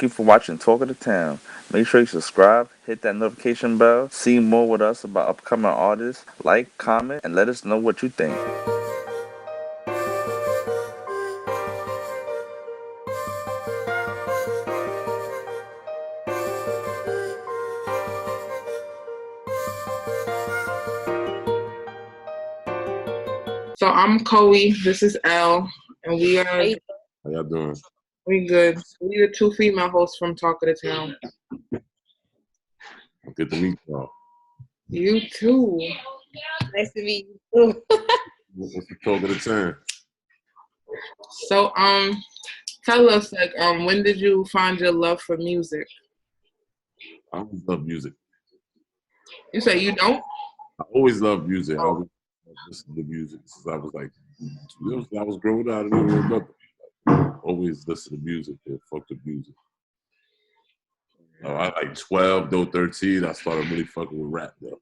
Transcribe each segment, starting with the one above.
you for watching Talk of the Town. Make sure you subscribe, hit that notification bell, see more with us about upcoming artists, like, comment, and let us know what you think. So I'm Coey, this is Elle, and we are How y'all doing? we good. We the two female hosts from Talk of the Town. Good to meet y'all. You too. Nice to meet you. What's the talk of the town? So tell us when did you find your love for music? I always love music. You say you don't? I always love music. I always listen to music since I was like, I was growing up. I didn't even remember. Always listen to music. Yeah, fuck the music. I like 12, though 13. I started really fucking with rap though.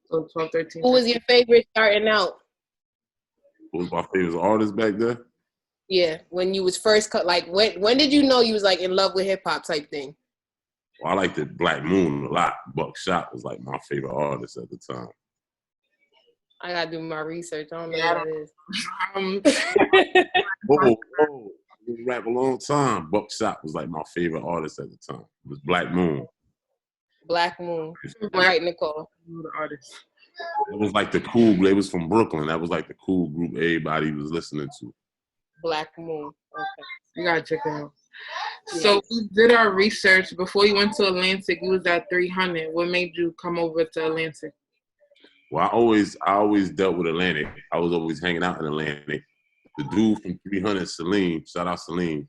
So 12, 13. Who was your favorite starting out? Who was my favorite artist back then? Yeah, when you was first cut, like when did you know you was like in love with hip hop type thing? Well, I liked the Black Moon a lot. Buckshot was like my favorite artist at the time. I gotta do my research. I don't know who that is. Whoa. We rap a long time. Buckshot was like my favorite artist at the time. It was Black Moon. Black Moon. All right, Nicole. The artist. It was like the cool. They was from Brooklyn. That was like the cool group everybody was listening to. Black Moon. Okay. You gotta check it out. So we did our research before you went to Atlantic. You was at 300. What made you come over to Atlantic? Well, I always dealt with Atlantic. I was always hanging out in Atlantic. The dude from 300, Salim, shout out Salim,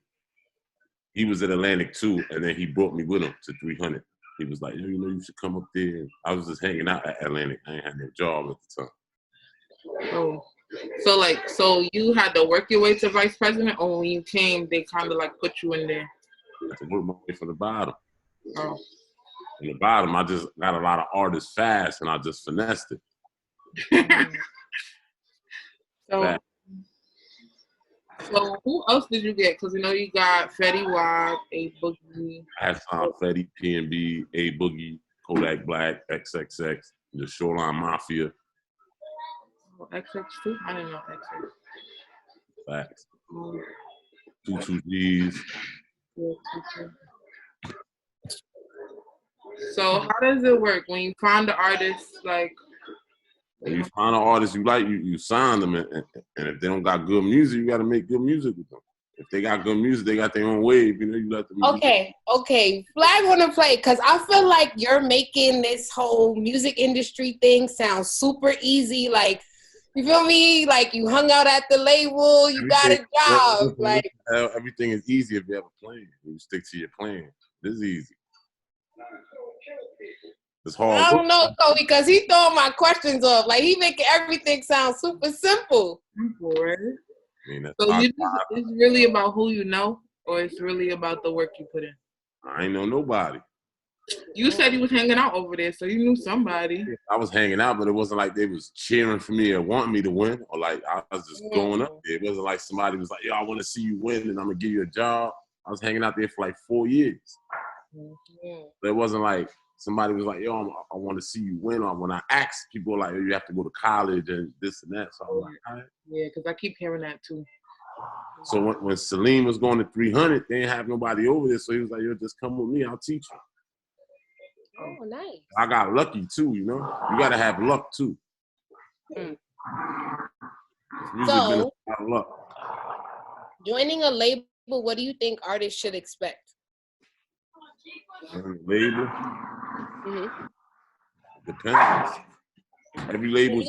he was at Atlantic too, and then he brought me with him to 300. He was like, you should come up there. I was just hanging out at Atlantic. I ain't had no job at the time. Oh. So you had to work your way to vice president, or when you came, they kind of like put you in there? I had to work my way from the bottom. Oh. From the bottom, I just got a lot of artists fast, and I just finessed it. So who else did you get? Because you got Fetty Wap, A Boogie. I had signed Fetty, P&B, A Boogie, Kodak Black, XXX, the Shoreline Mafia. Oh, XX too? I didn't know XX. Facts. 22Gs. Yeah, 22. So how does it work when you find the artist? Like, when you find an artist you like, you sign them, and if they don't got good music, you got to make good music with them. If they got good music, they got their own wave. You let them. Okay. Flag on the plate, because I feel like you're making this whole music industry thing sound super easy. Like, you feel me? Like, you hung out at the label, you got a job. Like, everything is easy if you have a plan. You stick to your plan. This is easy. It's hard. I don't know, Cole, because he throwing my questions off. Like, he making everything sound super simple. Simple, right? I mean, so it's really about who you know, or it's really about the work you put in? I ain't know nobody. You said you was hanging out over there, so you knew somebody. I was hanging out, but it wasn't like they was cheering for me or wanting me to win, or like I was just going up there. It wasn't like somebody was like, yo, I want to see you win and I'm going to give you a job. I was hanging out there for like 4 years. But it wasn't like somebody was like, yo, I want to see you win. Or when I asked, people were like, you have to go to college and this and that. So I was like, all right. Yeah, because I keep hearing that too. So when Salim was going to 300, they didn't have nobody over there. So he was like, yo, just come with me. I'll teach you. Oh, nice. I got lucky too, You got to have luck too. So, joining a label, what do you think artists should expect? Label? Depends. Every label's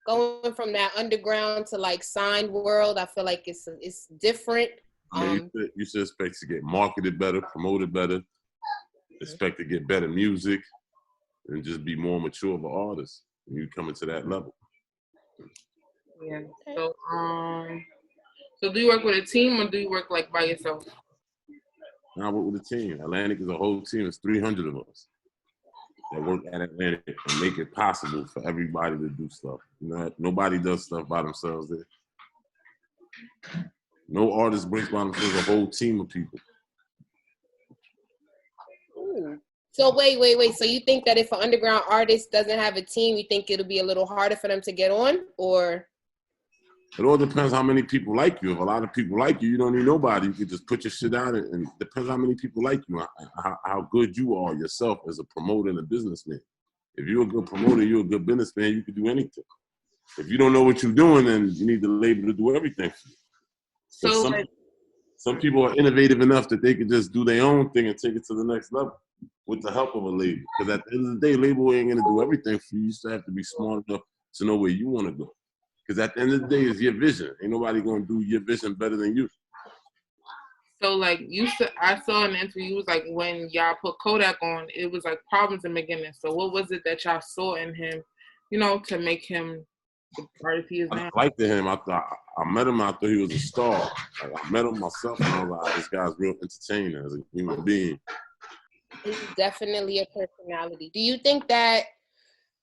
going from that underground to like signed world, I feel like it's different. You should expect to get marketed better, promoted better, expect to get better music, and just be more mature of an artist when you come into that level. Yeah. So do you work with a team or do you work like by yourself? I work with a team. Atlantic is a whole team. It's 300 of us that work at Atlantic and make it possible for everybody to do stuff. Nobody does stuff by themselves there. No artist breaks by themselves. A whole team of people. So wait. So you think that if an underground artist doesn't have a team, you think it'll be a little harder for them to get on, or? It all depends how many people like you. If a lot of people like you, you don't need nobody. You can just put your shit out, and it depends how many people like you, how good you are yourself as a promoter and a businessman. If you're a good promoter, you're a good businessman, you can do anything. If you don't know what you're doing, then you need the label to do everything for you. So some people are innovative enough that they can just do their own thing and take it to the next level with the help of a label. Because at the end of the day, label ain't gonna do everything for you. You still have to be smart enough to know where you want to go. Because at the end of the day, it's your vision. Ain't nobody gonna do your vision better than you. So like I saw in the interview, it was like when y'all put Kodak on, it was like problems in the beginning. So what was it that y'all saw in him, to make him the artist he is now? I liked him. I met him. I thought he was a star. Like, I met him myself, and I was like, this guy's real entertaining as a human being. He's definitely a personality. Do you think that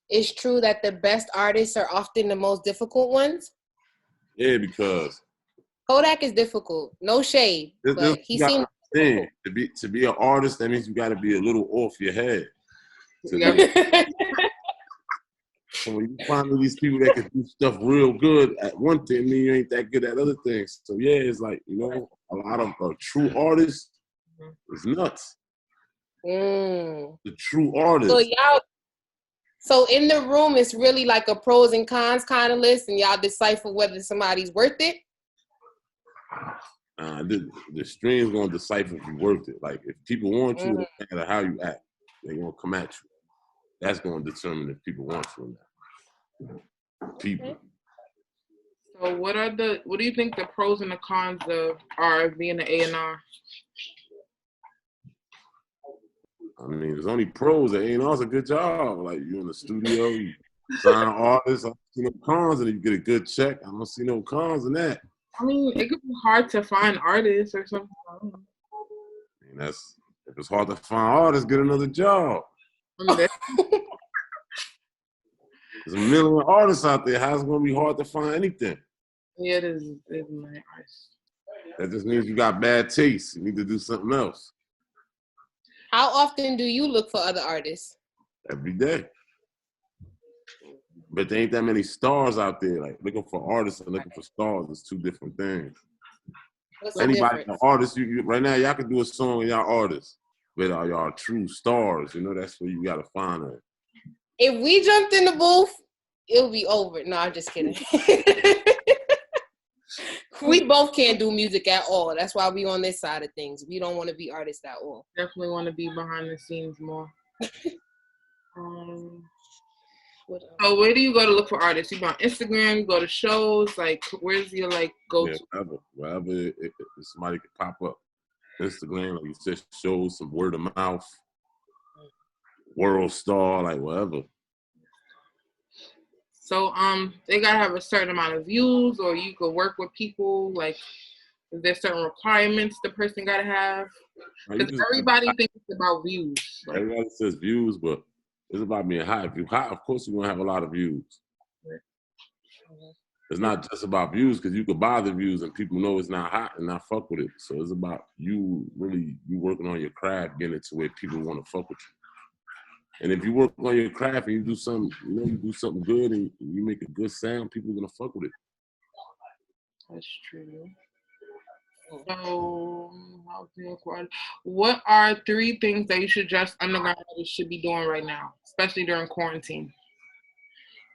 it's true that the best artists are often the most difficult ones? Yeah, because Kodak is difficult. No shade, but he seems to be an artist. That means you got to be a little off your head. So when you find these people that can do stuff real good at one thing, then you ain't that good at other things. So yeah, it's like, a lot of true artists is nuts. The true artist. So in the room, it's really like a pros and cons kind of list, and y'all decipher whether somebody's worth it? The stream's gonna decipher if you're worth it. Like, if people want you, no matter how you act, they're gonna come at you. That's gonna determine if people want you or not. People. So what do you think the pros and the cons are being an A&R? I mean, there's only pros. A&R's a good job. Like, you're in the studio, you sign artists. I don't see no cons, and you get a good check. I don't see no cons in that. I mean, it could be hard to find artists or something. I mean, if it's hard to find artists, get another job. There's a million artists out there. How's it gonna be hard to find anything? Yeah, it is my artists. That just means you got bad taste. You need to do something else. How often do you look for other artists? Every day. But there ain't that many stars out there. Like, looking for artists and looking for stars is two different things. What's Anybody, an artist, you right now, y'all can do a song with y'all artists. But are y'all true stars? That's where you gotta find them. If we jumped in the booth, it'll be over. No, I'm just kidding. We both can't do music at all. That's why we on this side of things. We don't want to be artists at all. Definitely want to be behind the scenes more. So where do you go to look for artists? You go on Instagram, you go to shows, like where's your go-to? Yeah, wherever if somebody could pop up. Instagram, like you said, shows, some word of mouth, world star, like whatever. So they gotta have a certain amount of views, or you could work with people. Like, is there certain requirements the person gotta have? Because everybody thinks it's about views. Everybody says views, but it's about being hot. If you're hot, of course you're gonna have a lot of views. It's not just about views, because you could buy the views and people know it's not hot and not fuck with it. So it's about you working on your craft, getting it to where people want to fuck with you. And if you work on your craft and you do something, you do something good and you make a good sound, people are gonna fuck with it. That's true. So, what are 3 things that you suggest underground artists should be doing right now, especially during quarantine?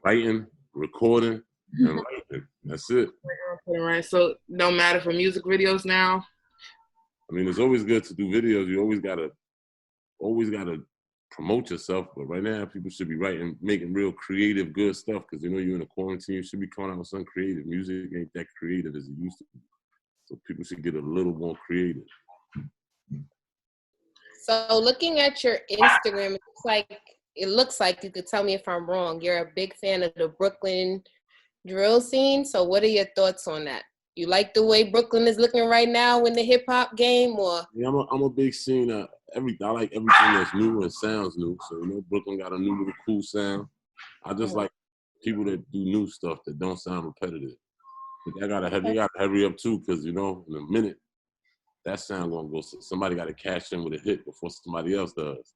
Writing, recording, and writing. That's it. Right. So, no matter for music videos now. I mean, it's always good to do videos. You always gotta promote yourself. But right now, people should be writing, making real creative, good stuff. Because you're in a quarantine, you should be coming out with something creative. Music ain't that creative as it used to be. So people should get a little more creative. So looking at your Instagram, it looks like, you could tell me if I'm wrong, you're a big fan of the Brooklyn drill scene. So what are your thoughts on that? You like the way Brooklyn is looking right now in the hip hop game, or? Yeah, I'm a big scene. Everything. I like everything that's new and sounds new. So Brooklyn got a new little cool sound. I just like people that do new stuff that don't sound repetitive. But they gotta hurry up too, because in a minute that sound gonna go. Somebody gotta cash in with a hit before somebody else does.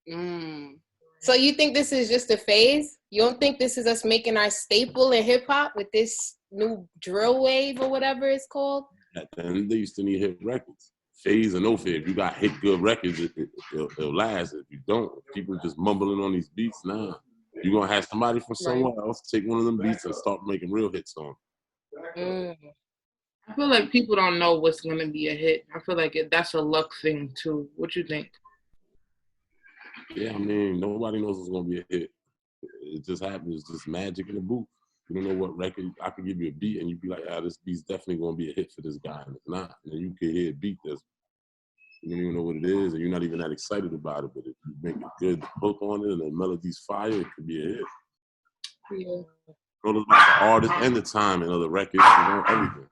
So you think this is just a phase? You don't think this is us making our staple in hip hop with this new drill wave or whatever it's called? At the end, they used to need hit records. Phase or no phase. If you got hit good records, it'll last. If you don't, people just mumbling on these beats, nah. You're going to have somebody from somewhere else take one of them beats and start making real hits on them. I feel like people don't know what's going to be a hit. I feel like that's a luck thing, too. What you think? Yeah, I mean, nobody knows what's going to be a hit. It just happens. It's just magic in the booth. You don't know what record. I could give you a beat and you'd be like, this beat's definitely going to be a hit for this guy. And it's not. And then you could hear a beat that's, you don't even know what it is and you're not even that excited about it. But if you make a good hook on it and the melody's fire, it could be a hit. Yeah. So it's about the artist and the timing of the record, everything.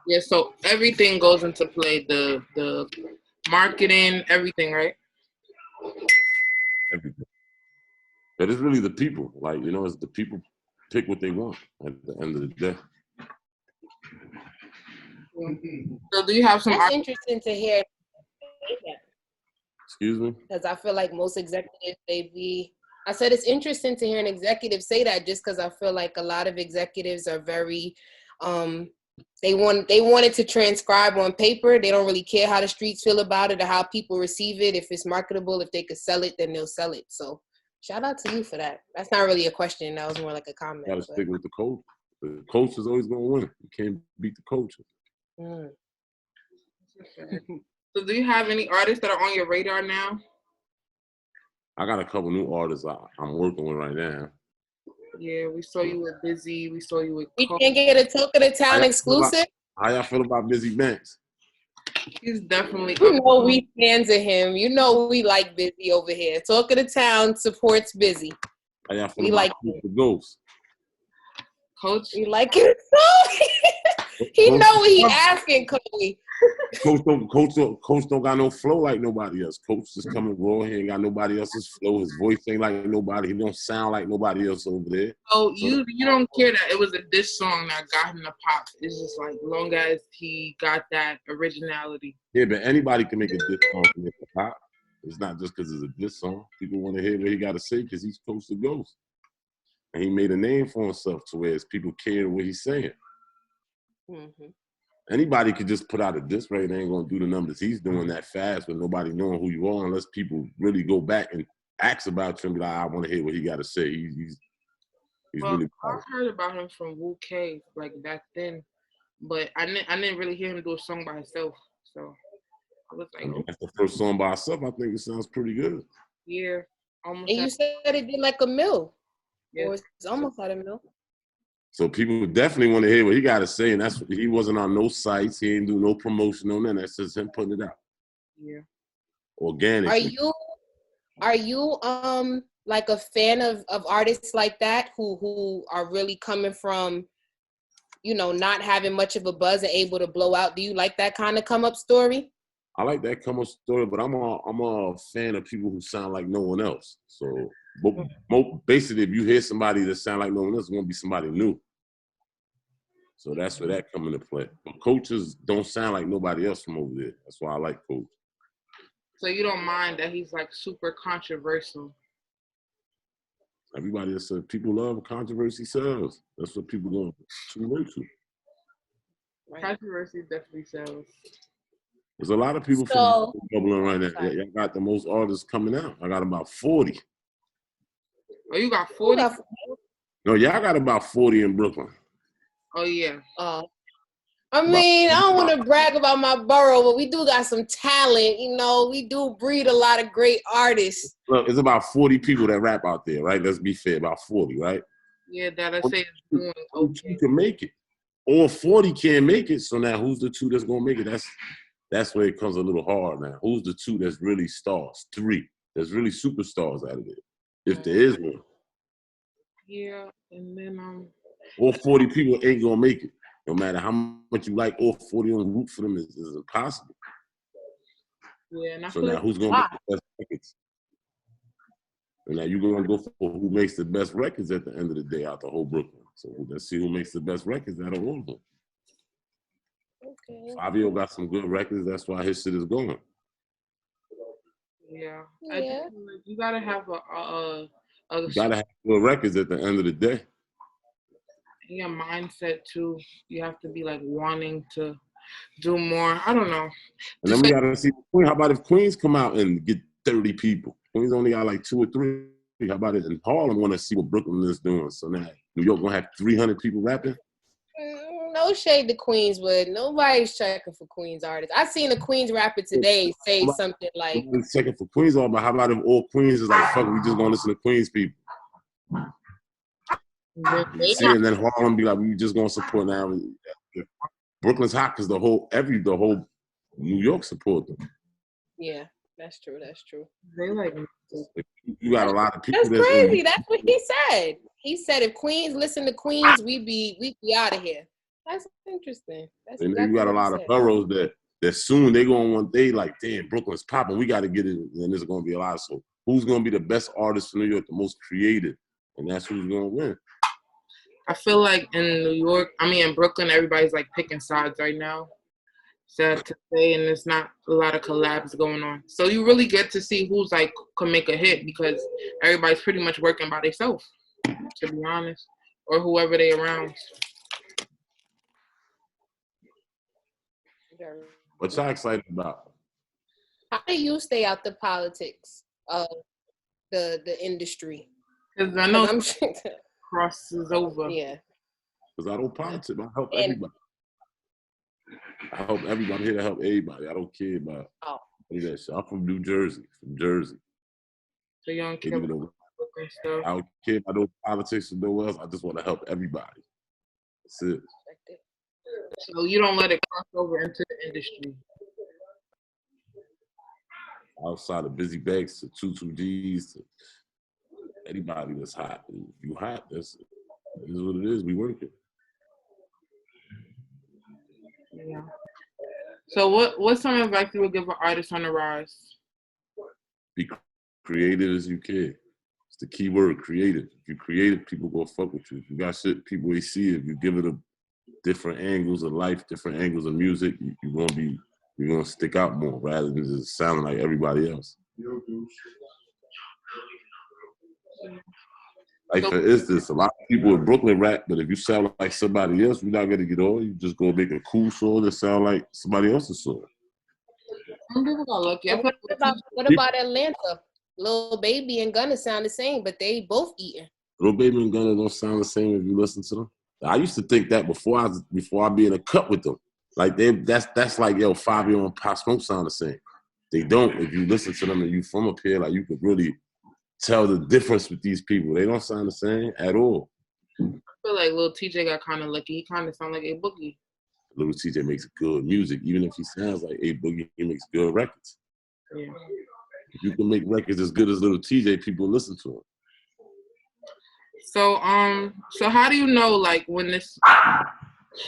Yeah, so everything goes into play. The marketing, everything, right? Everything. But it's really the people. Like, it's the people pick what they want at the end of the day. So do you have some... That's interesting to hear. Excuse me? Because I feel like most executives, I said it's interesting to hear an executive say that just because I feel like a lot of executives are very, they want it to transcribe on paper. They don't really care how the streets feel about it or how people receive it. If it's marketable, if they could sell it, then they'll sell it. So shout out to you for that. That's not really a question. That was more like a comment. You got to stick with the coach. The coach is always going to win. You can't beat the coach. So do you have any artists that are on your radar now? I got a couple new artists I'm working with right now. Yeah, we saw you with Bizzy. We saw you with We can't get a Talk of the Town exclusive? How y'all feel about Bizzy Bankz? He's definitely... You know we fans of him. You know we like Bizzy over here. Talk of the Town supports Bizzy. How y'all feel about the Ghost? Coach? We like it. He know what he asking, Coey. Coach don't got no flow like nobody else. Coach just coming raw. He ain't got nobody else's flow. His voice ain't like nobody. He don't sound like nobody else over there. Oh, you don't care that it was a diss song that got him the pop. It's just like long as he got that originality. Yeah, but anybody can make a diss song and make a pop. It's not just because it's a diss song. People want to hear what he got to say because he's Coach the Ghost. And he made a name for himself to where people care what he's saying. Mm-hmm. Anybody could just put out a diss record. They ain't gonna do the numbers he's doing that fast with nobody knowing who you are unless people really go back and ask about you and be like, I want to hear what he got to say. He's really I heard about him from Wu K like back then, but I didn't really hear him do a song by himself. So I was like, that's the first song by itself. I think it sounds pretty good. Yeah, almost. And you said it did like a mil. Yeah. Or it's almost like a mil. So people definitely want to hear what he got to say, and that's he wasn't on no sites. He ain't do no promotion on that. That's just him putting it out. Yeah. Organic. Are you like a fan of artists like that who are really coming from, not having much of a buzz and able to blow out? Do you like that kind of come up story? I like that come up story, but I'm a fan of people who sound like no one else. So basically, if you hear somebody that sound like no one else, it's gonna be somebody new. So that's where that come into play. But coaches don't sound like nobody else from over there. That's why I like Coach. So you don't mind that he's like super controversial? Everybody that said people love controversy sells. That's what people going to relate to. Controversy definitely sells. There's a lot of people from bubbling right now. Y'all got the most artists coming out. I got about 40. Oh, you got 40? No, y'all got about 40 in Brooklyn. Oh, yeah. I mean, I don't want to brag about my borough, but we do got some talent. We do breed a lot of great artists. Look, it's about 40 people that rap out there, right? Let's be fair, about 40, right? Yeah, that I say is doing okay. You can make it. Or 40 can't make it, so now who's the two that's going to make it? That's where it comes a little hard now. Who's the two that's really stars? 3. There's really superstars out of there, if there is one. Yeah, and then all 40 people ain't gonna make it. No matter how much you like all 40 on the root for them is impossible. Yeah, and so now who's gonna make the best records? And now you're gonna go for who makes the best records at the end of the day out the whole Brooklyn. So let's see who makes the best records out of all of them. Okay. Fabio got some good records. That's why his shit is going. Yeah. I just Yeah. feel like you gotta have a You gotta have good records at the end of the day. your mindset too. You have to be like wanting to do more. I don't know. And then we gotta see Queen. How about if Queens come out and get 30 people? Queens only got like 2 or 3. How about it in Harlem? Want to see what Brooklyn is doing. So now New York gonna have 300 people rapping. No shade to Queens, but nobody's checking for Queens artists. I seen a Queens rapper today say something like, nobody's checking for Queens all, but how about if all Queens is like, fuck, we just gonna listen to Queens people? See, and then Harlem be like, we just gonna support now. Brooklyn's hot because the whole New York support them. yeah, that's true. That's true. They like You got a lot of people. That's crazy. That's what he said. He said if Queens listen to Queens, we'd be out of here. That's interesting. That's and exactly you got a lot of boroughs that soon they gonna want they like, damn, Brooklyn's popping. We got to get it, and there's gonna be a lot. So who's gonna be the best artist in New York, the most creative, and that's who's gonna win. I feel like in Brooklyn, everybody's like picking sides right now. Sad to say, and there's not a lot of collabs going on. So you really get to see who's like can make a hit because everybody's pretty much working by themselves, to be honest, or whoever they around. What y'all excited about? How do you stay out the politics of the industry? Because I know crosses over. Yeah. Because I don't politic. I help everybody. I help everybody. I'm here to help everybody. I don't care about that shit. I'm from New Jersey. So you don't care about stuff. I don't care about no politics or no else. I just want to help everybody. That's it. So you don't let it cross over into the industry. Outside of Bizzy Bankz to 22Gs to anybody that's hot. If you hot, that is what it is. We working. Yeah. So what's some advice you would give an artist on the rise? Be creative as you can. It's the key word, creative. If you're creative, people gonna fuck with you. If you got shit, people they see it. If you give it a different angles of life, different angles of music, you're gonna stick out more rather than just sounding like everybody else. Like for instance, a lot of people in Brooklyn rap, but if you sound like somebody else, you're not gonna get on. You just gonna make a cool song that sound like somebody else's song. Some people got lucky. What about Atlanta? Lil Baby and Gunna sound the same, but they both eating. Lil Baby and Gunna don't sound the same if you listen to them. I used to think that before I be in a cut with them. Like that's like Fabio and Pop Smoke sound the same. They don't. If you listen to them and you from up here, like you could really tell the difference with these people. They don't sound the same at all. I feel like Lil TJ got kind of lucky. He kind of sound like A Boogie. Lil TJ makes good music. Even if he sounds like A Boogie, he makes good records. Yeah. If you can make records as good as Lil TJ, people listen to him. So how do you know like when this,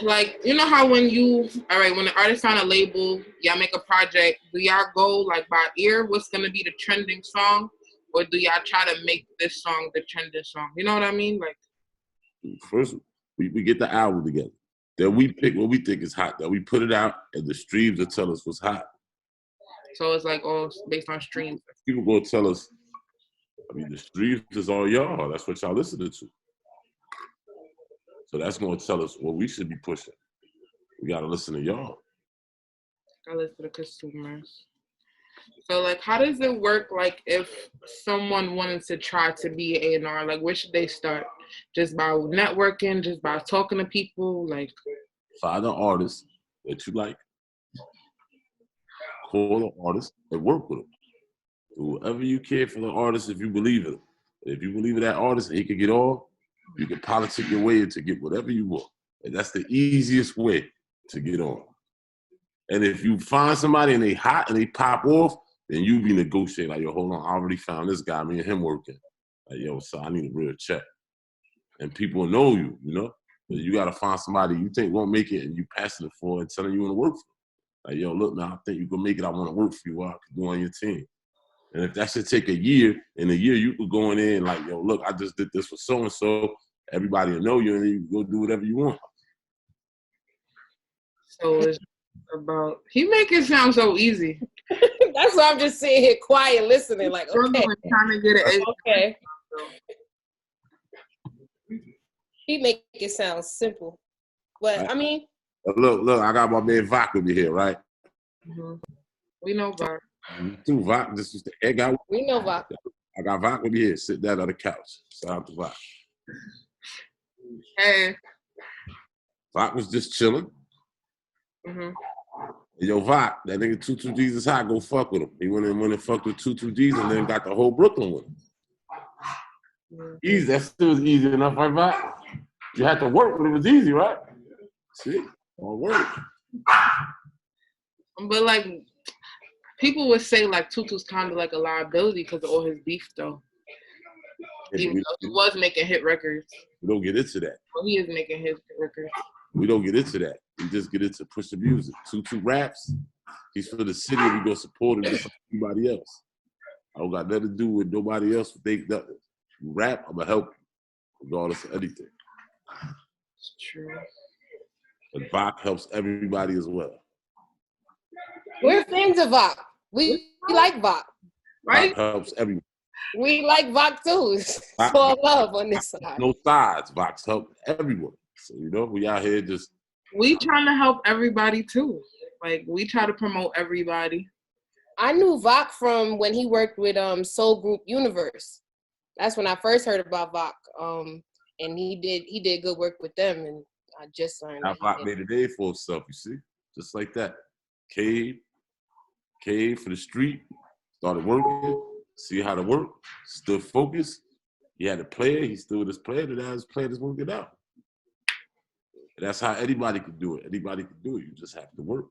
like you know how when the artist sign a label, y'all make a project, do y'all go like by ear what's gonna be the trending song, or do y'all try to make this song the trending song? You know what I mean? Like first we get the album together. Then we pick what we think is hot. Then we put it out, and the streams will tell us what's hot. So it's like all based on streams. People gonna tell us. I mean, the streams is all y'all. That's what y'all listening to. So that's gonna tell us what we should be pushing. We gotta listen to y'all. I listen to consumers. So like, how does it work? Like, if someone wanted to try to be A&R, like, where should they start? Just by networking, just by talking to people, like. Find an artist that you like. Call an artist and work with them. Do whatever you can for the artist if you believe in him. If you believe in that artist and he can get off, you can politic your way to get whatever you want. And that's the easiest way to get on. And if you find somebody and they hot and they pop off, then you be negotiating. Like, yo, hold on, I already found this guy, me and him working. Like, yo, so I need a real check. And people know you, you know? But you gotta find somebody you think won't make it and you passing it for and telling you want to work for them. Like, yo, look, now I think you can make it. I want to work for you. I can go on your team. And if that should take a year, in a year you could go in there and like, yo, look, I just did this for so-and-so. Everybody will know you and then you can go do whatever you want. So it's about, he make it sound so easy. That's why I'm just sitting here quiet, listening. Like, okay, trying to get it. Okay. He make it sound simple, but Right. I mean, look, I got my man Vok with me here, right? Mm-hmm. We know Vok. Too Vok, this is the egg out. We know Vok. I got Vok with me here. Sit down on the couch. Shout out to Vok. Hey. Vok was just chilling. Mm-hmm. Yo, Vok, that nigga 22 G's is hot. Go fuck with him. He went and fucked with 22 G's and then got the whole Brooklyn with him. Easy. That still was easy enough, right, Vok? You had to work, but it was easy, right? See, all work. But like, people would say like Tutu's kind of like a liability because of all his beef, though. Even though he was making hit records. We don't get into that. Well, he is making hit records. We don't get into that. We just get into push the music. Tutu raps. He's for the city. We go support him just like anybody else. I don't got nothing to do with nobody else. You rap, I'm gonna help you, regardless of anything. It's true. But Vok helps everybody as well. We're fans of Vok. We like Vok, right? Vok helps everyone. We like Vok too. It's all love on this side. No sides. Vok help everyone. So we out here just. We trying to help everybody too. Like we try to promote everybody. I knew Vok from when he worked with Soul Group Universe. That's when I first heard about Vok. And he did good work with them, and I just learned. Now Vok made a day for himself. You see, just like that. Cave for the street. Started working. See how to work. Stood focused. He had a player. He stood with his player. And now his player just worked it out. And that's how anybody could do it. Anybody could do it. You just have to work.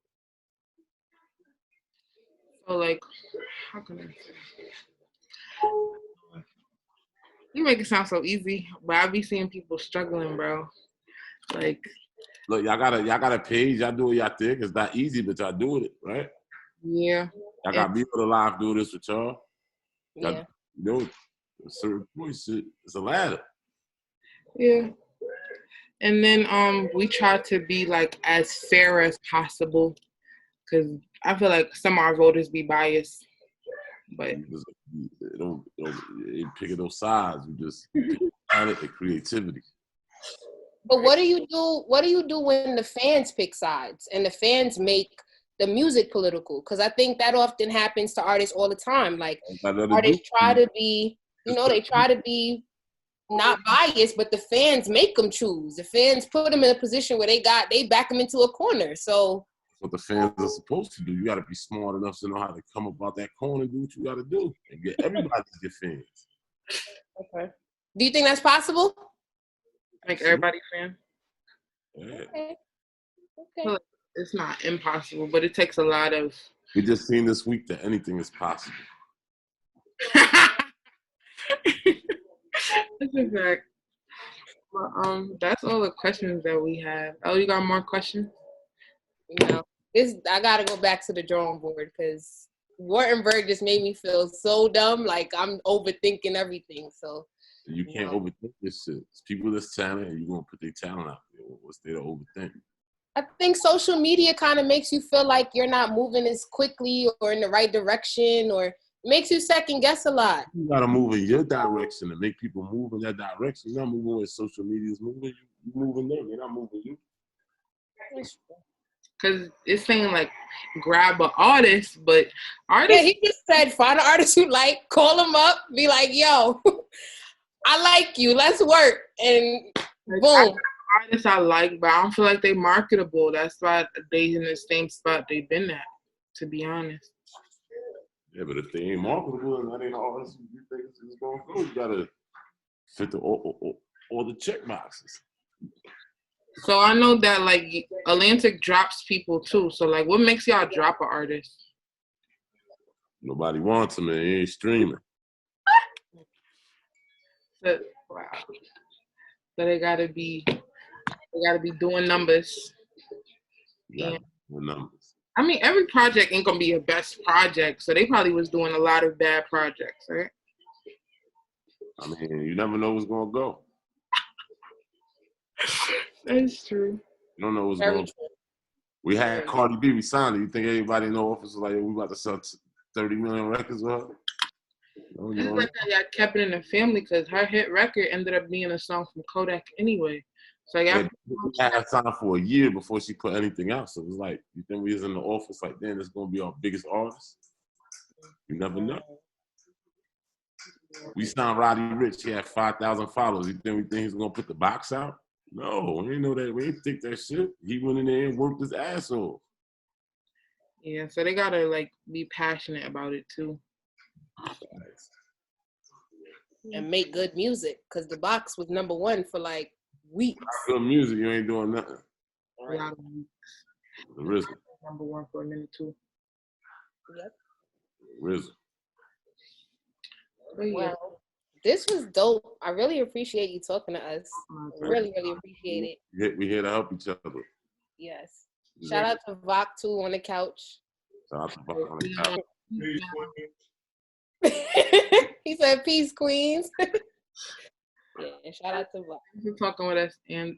So like, how can I say? You make it sound so easy, but I be seeing people struggling, bro. Like, look, y'all got a page. Y'all do what y'all think. It's not easy, but y'all doing it, right? Yeah. Y'all got me on the live doing this with y'all. Yeah. A certain point, it's a ladder. Yeah. And then we try to be like as fair as possible, because I feel like some of our voters be biased. But it ain't picking those sides. You just talent and creativity. But what do you do? What do you do when the fans pick sides and the fans make the music political? Because I think that often happens to artists all the time. Like artists try to be, they try to be not biased, but the fans make them choose. The fans put them in a position where they back them into a corner. So what the fans are supposed to do. You got to be smart enough to know how to come about that corner and do what you got to do and get everybody to get fans. Okay. Do you think that's possible? Make everybody fan? Yeah. Okay. It's not impossible, but it takes a lot of. We just seen this week that anything is possible. That's a fact. But that's all the questions that we have. Oh, you got more questions? I gotta go back to the drawing board because Whartonberg just made me feel so dumb. Like I'm overthinking everything. So you can't overthink this shit. It's people that's talented, and you're gonna put their talent out there. What's there to overthink? I think social media kind of makes you feel like you're not moving as quickly or in the right direction, or makes you second guess a lot. You gotta move in your direction and make people move in that direction. You're not moving where social media is moving. You moving them. They're not moving you. Because it's saying like grab an artist, but artists. Yeah, he just said find an artist you like, call them up, be like, yo, I like you, let's work, and boom. Artists I like, but I don't feel like they marketable. That's why they in the same spot they've been at, to be honest. Yeah, but if they ain't marketable and that ain't all else you think it's going to go, you gotta fit all the check boxes. So I know that like Atlantic drops people too. So like, what makes y'all drop an artist? Nobody wants them, and they ain't streaming. So, wow. So they gotta be doing numbers. Yeah, numbers. I mean, every project ain't gonna be a best project, so they probably was doing a lot of bad projects, right? I mean, you never know what's gonna go. That's true. You don't know what's going on. We had Cardi B, we signed her. You think everybody in the office was like, we about to sell 30 million records with her? No, It's like I kept it in the family because her hit record ended up being a song from Kodak anyway. So I had time for a year before she put anything out. So it was like, you think we was in the office like, then it's gonna be our biggest artist? You never know. We signed Roddy Ricch. He had 5,000 followers. You think he's gonna put the box out? No, we didn't know that. We didn't think that shit. He went in there and worked his ass off. Yeah, so they gotta like be passionate about it too. And make good music, because the box was #1 for like weeks. Good music, you ain't doing nothing. Right. The RZA. #1 for a minute too. Yep. RZA. Well, this was dope. I really appreciate you talking to us. Really, really appreciate it. We here to help each other. Yes. Shout out to Vok too on the couch. Shout out to Vok on the couch. He said, "Peace, Queens." Yeah, shout out to Vok. Thanks for talking with us, and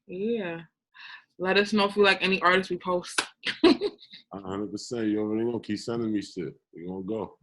yeah, let us know if you like any artists we post. 100%. You already know. Keep sending me shit. We gonna go.